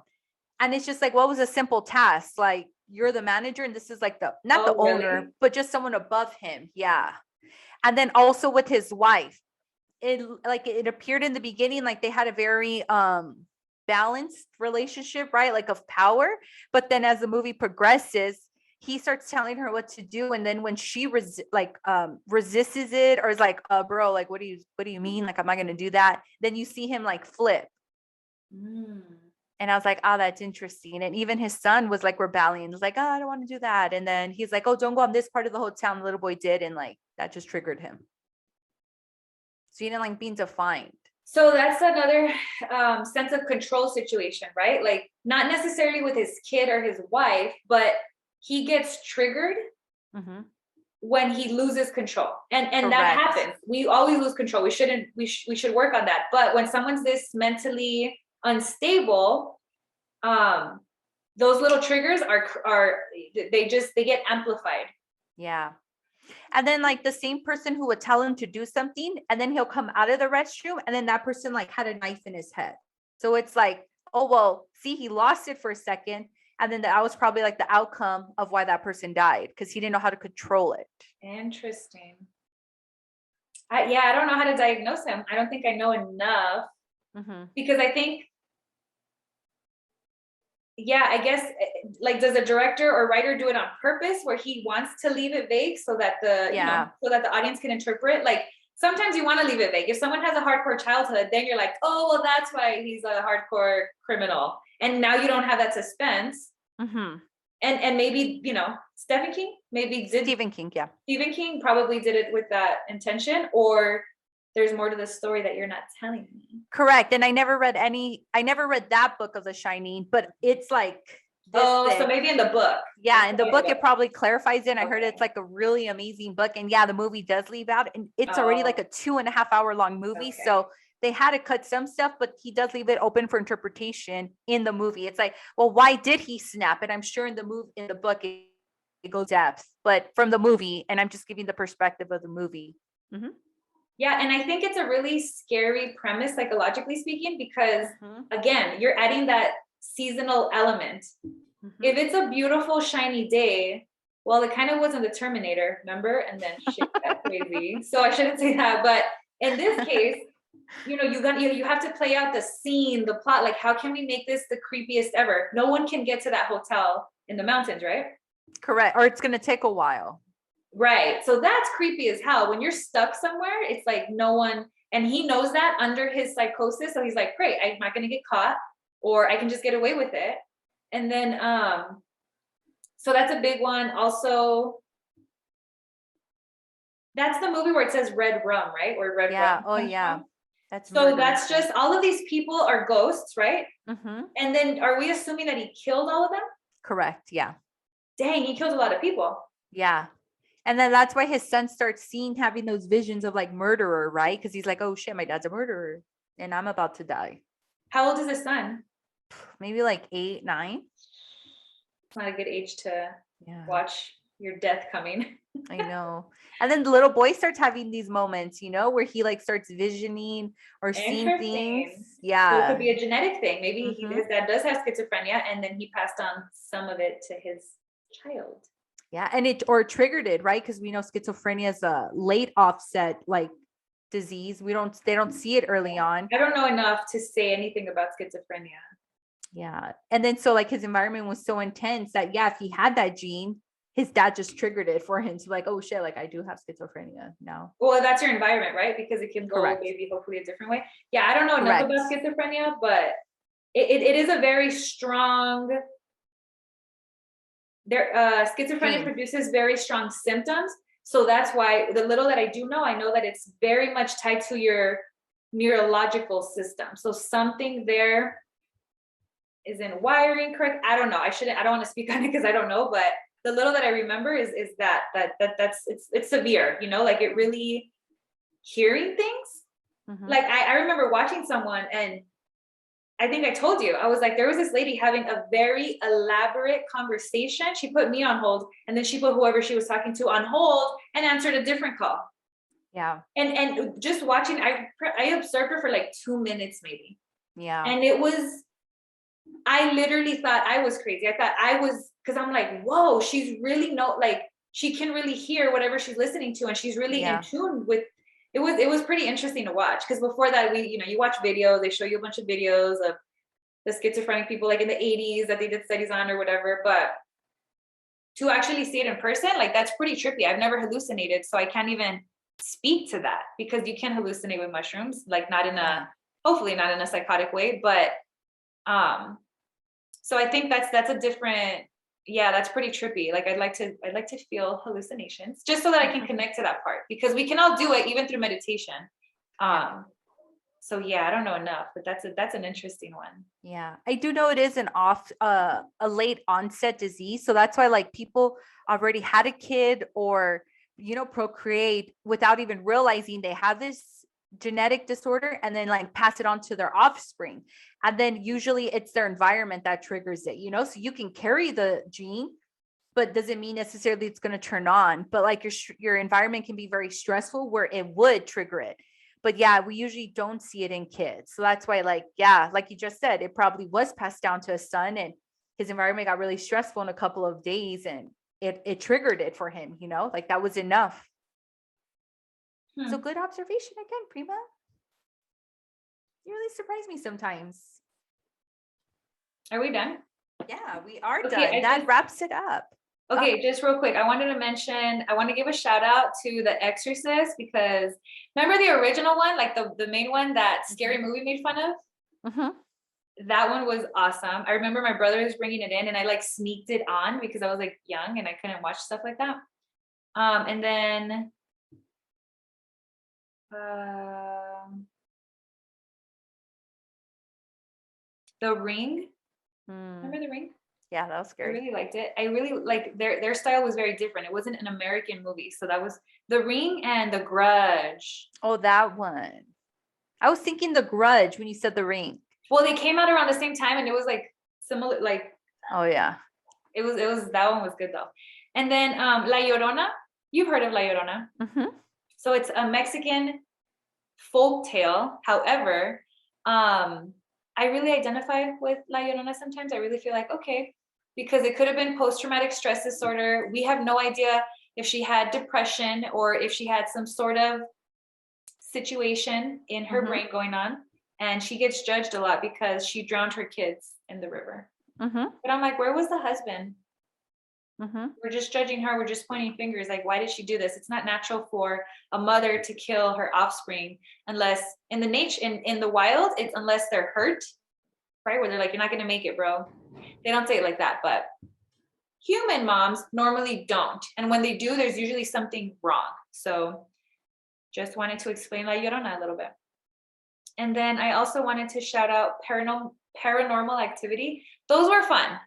And it's just like, what was a simple task? Like, you're the manager and this is like not the owner, but just someone above him. Yeah. And then also with his wife, it appeared in the beginning like they had a very balanced relationship, right? Like of power. But then as the movie progresses, he starts telling her what to do. And then when she resists it or is like, bro, like, what do you mean? Like, I'm not going to do that. Then you see him like flip. And I was like, that's interesting. And even his son was like rebelling. He was like, I don't want to do that. And then he's like, don't go on this part of the hotel. And the little boy did. And like, that just triggered him. So he didn't like being defined. So that's another sense of control situation, right? Like not necessarily with his kid or his wife, but he gets triggered when he loses control. And that happens. We always lose control. We should work on that. But when someone's this mentally unstable, those little triggers they get amplified. Yeah. And then like the same person who would tell him to do something, and then he'll come out of the restroom, and then that person like had a knife in his head. So it's like, oh, well, see, he lost it for a second. And then that was probably like the outcome of why that person died, because he didn't know how to control it. Interesting. I don't know how to diagnose him. I don't think I know enough because I think, I guess, like, does a director or writer do it on purpose where he wants to leave it vague so that so that the audience can interpret? Like, sometimes you want to leave it vague. If someone has a hardcore childhood, then you're like, oh, well, that's why he's a hardcore criminal. And now you don't have that suspense. And maybe, Stephen King Stephen King probably did it with that intention, or there's more to the story that you're not telling me. Correct. And I never read that book of The Shining, but it's like so maybe in the book. Yeah, in the book it probably clarifies it. I heard it's like a really amazing book. And the movie does leave out, and it's already like a 2.5 hour long movie. Okay. So they had to cut some stuff, but he does leave it open for interpretation in the movie. It's like, well, why did he snap? And I'm sure in the book it goes depth, but from the movie, and I'm just giving the perspective of the movie. Yeah, and I think it's a really scary premise, psychologically speaking, because again, you're adding that seasonal element. If it's a beautiful, shiny day, well, it kind of wasn't the Terminator, remember? And then shit got crazy. So I shouldn't say that, but in this case, you have to play out the scene, the plot. Like, how can we make this the creepiest ever? No one can get to that hotel in the mountains, right? Correct. Or it's going to take a while. Right. So that's creepy as hell. When you're stuck somewhere, it's like no one, and he knows that under his psychosis. So he's like, great, I'm not going to get caught, or I can just get away with it. And then, so that's a big one. Also, that's the movie where it says red rum, right? Or red rum. Oh yeah. That's just, all of these people are ghosts, right? And then are we assuming that he killed all of them? Correct. Yeah. Dang, he killed a lot of people. Yeah. And then that's why his son starts having those visions of like murderer, right? Because he's like, oh shit, my dad's a murderer and I'm about to die. How old is his son? Maybe like 8, 9. It's not a good age to watch your death coming. I know. And then the little boy starts having these moments, where he like starts visioning or seeing things. Yeah. So it could be a genetic thing. Maybe his dad does have schizophrenia and then he passed on some of it to his child. Yeah. And it triggered it, right? Because we know schizophrenia is a late offset like disease. They don't see it early on. I don't know enough to say anything about schizophrenia. Yeah. And then so like his environment was so intense that if he had that gene, his dad just triggered it for him to like, oh shit, like I do have schizophrenia now. Well, that's your environment, right? Because it can go maybe hopefully a different way. Yeah, I don't know enough about schizophrenia, but it is a very strong, schizophrenia produces very strong symptoms. So that's why the little that I do know, I know that it's very much tied to your neurological system. So something there isn't wiring correct. I don't know. I don't want to speak on it because I don't know, but the little that I remember is that's it's severe, like it really hearing things. Like I remember watching someone, and I think I told you, I was like, there was this lady having a very elaborate conversation. She put me on hold, and then she put whoever she was talking to on hold and answered a different call. Yeah. And just watching, I observed her for like 2 minutes maybe. Yeah. And I literally thought I was crazy. I thought I was, because I'm like, whoa, she's really she can really hear whatever she's listening to, and she's really in tune with. It was pretty interesting to watch, because before that you watch videos, they show you a bunch of videos of the schizophrenic people like in the 80s that they did studies on or whatever, but to actually see it in person, like that's pretty trippy. I've never hallucinated, so I can't even speak to that, because you can hallucinate with mushrooms, like hopefully not in a psychotic way, but so I think that's a different, that's pretty trippy. Like I'd like to feel hallucinations just so that I can connect to that part, because we can all do it even through meditation. So I don't know enough, but that's an interesting one. Yeah. I do know it is a late onset disease. So that's why like people already had a kid or, procreate without even realizing they have this genetic disorder, and then like pass it on to their offspring. And then usually it's their environment that triggers it, so you can carry the gene, but doesn't mean necessarily it's going to turn on. But like your environment can be very stressful where it would trigger it. But we usually don't see it in kids. So that's why like you just said, it probably was passed down to a son, and his environment got really stressful in a couple of days, and it triggered it for him, like that was enough. So good observation again, Prima. You really surprise me sometimes. Are we done? Yeah, we are done. That wraps it up. Okay, just real quick. I want to give a shout out to The Exorcist, because remember the original one, like the main one that Scary Movie made fun of? Mm-hmm. That one was awesome. I remember my brother was bringing it in, and I like sneaked it on because I was like young and I couldn't watch stuff like that. And then The Ring. Remember The Ring? Yeah, that was scary. I really liked it. I really like their style was very different. It wasn't an American movie. So that was The Ring and The Grudge. Oh, that one. I was thinking The Grudge when you said The Ring. Well, they came out around the same time, and it was like similar, like. Oh yeah. It was that one was good though. And then La Llorona. You've heard of La Llorona. Mm-hmm. So it's a Mexican folk tale. However, I really identify with La Llorona sometimes. I really feel like, okay, because it could have been post-traumatic stress disorder. We have no idea if she had depression or if she had some sort of situation in her brain going on. And she gets judged a lot because she drowned her kids in the river. Mm-hmm. But I'm like, where was the husband? Mm-hmm. We're just judging her. We're just pointing fingers. Like, why did she do this? It's not natural for a mother to kill her offspring unless in the wild, it's unless they're hurt, right? Where they're like, you're not going to make it, bro. They don't say it like that, but human moms normally don't. And when they do, there's usually something wrong. So just wanted to explain La Llorona a little bit. And then I also wanted to shout out Paranormal Activity. Those were fun.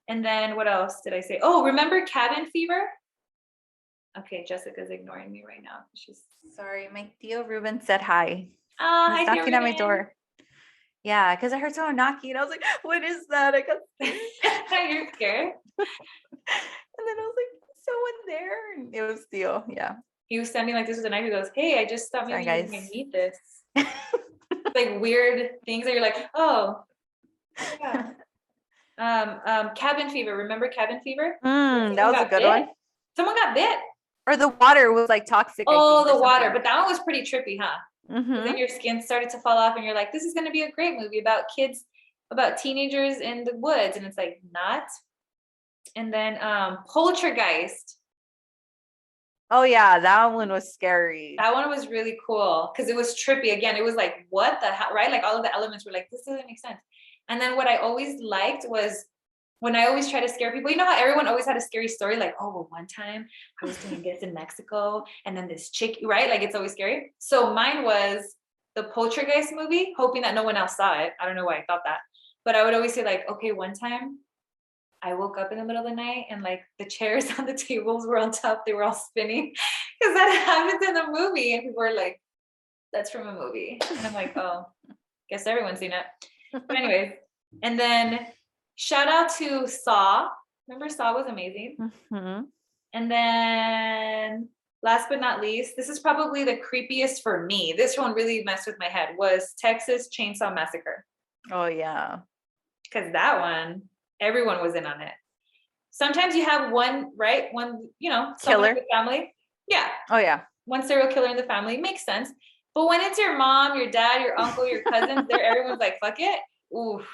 And then what else did I say? Oh, remember Cabin Fever? Okay, Jessica's ignoring me right now. She's sorry. My Theo Ruben said hi. He's knocking at my door. Yeah, because I heard someone knocking, and I was like, "What is that?" I got scared. You're scared. And then I was like, "Someone there?" And it was Theo. Yeah. He was standing like this was a night. He goes, "Hey, I just thought maybe you were gonna need this." Like weird things that you're like, "Oh, yeah." Cabin Fever. Remember Cabin Fever? That was a good one. Someone got bit. Or the water was like toxic. Oh, the water. But that one was pretty trippy, huh? Mm-hmm. Then your skin started to fall off and you're like, this is going to be a great movie about kids, about teenagers in the woods. And it's like, not. And then Poltergeist. Oh, yeah. That one was scary. That one was really cool because it was trippy. Again, it was like, what the hell, right? Like all of the elements were like, this doesn't make sense. And then what I always liked was when I always try to scare people, you know how everyone always had a scary story, like, oh, well, one time I was doing this in Mexico and then this chick, right? Like it's always scary. So mine was the Poltergeist movie, hoping that no one else saw it. I don't know why I thought that, but I would always say like, okay, one time I woke up in the middle of the night and like the chairs on the tables were on top. They were all spinning because that happens in the movie. And people were like, that's from a movie. And I'm like, oh, guess everyone's seen it. But anyways, and then shout out to Saw. Remember Saw was amazing. Mm-hmm. And then last but not least, this is probably the creepiest for me. This one really messed with my head, was Texas Chainsaw Massacre. Oh, yeah. Because that one, everyone was in on it. Sometimes you have one, right? One, killer in the family. Yeah. Oh, yeah. One serial killer in the family makes sense. But when it's your mom, your dad, your uncle, your cousins, everyone's like, fuck it. Oof.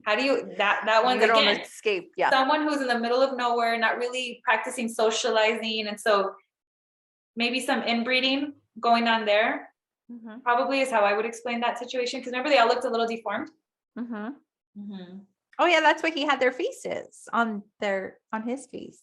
How do you, that one's again, escape. Yeah. Someone who's in the middle of nowhere, not really practicing socializing. And so maybe some inbreeding going on there. Mm-hmm. Probably is how I would explain that situation. Because remember, they all looked a little deformed. Mm-hmm. Mm-hmm. Oh yeah, that's why he had their faces on his face.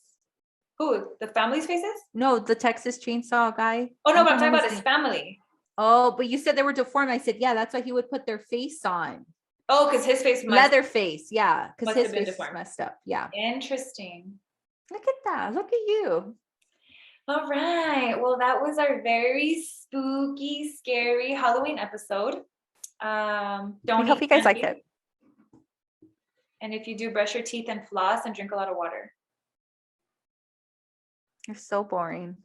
Who? The family's faces? No, the Texas Chainsaw guy. Oh no, but I'm talking about his family. Oh, but you said they were deformed. I said, yeah, that's why he would put their face on. Oh, because his face leather face, yeah, because his face deformed. Is messed up. Yeah. Interesting. Look at that. Look at you. All right. Well, that was our very spooky, scary Halloween episode. I hope you guys like it. And if you do, brush your teeth and floss and drink a lot of water. You're so boring.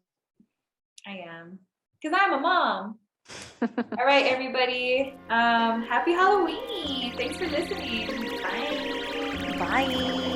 I am. Because I'm a mom. All right, everybody. Happy Halloween. Thanks for listening. Bye. Bye.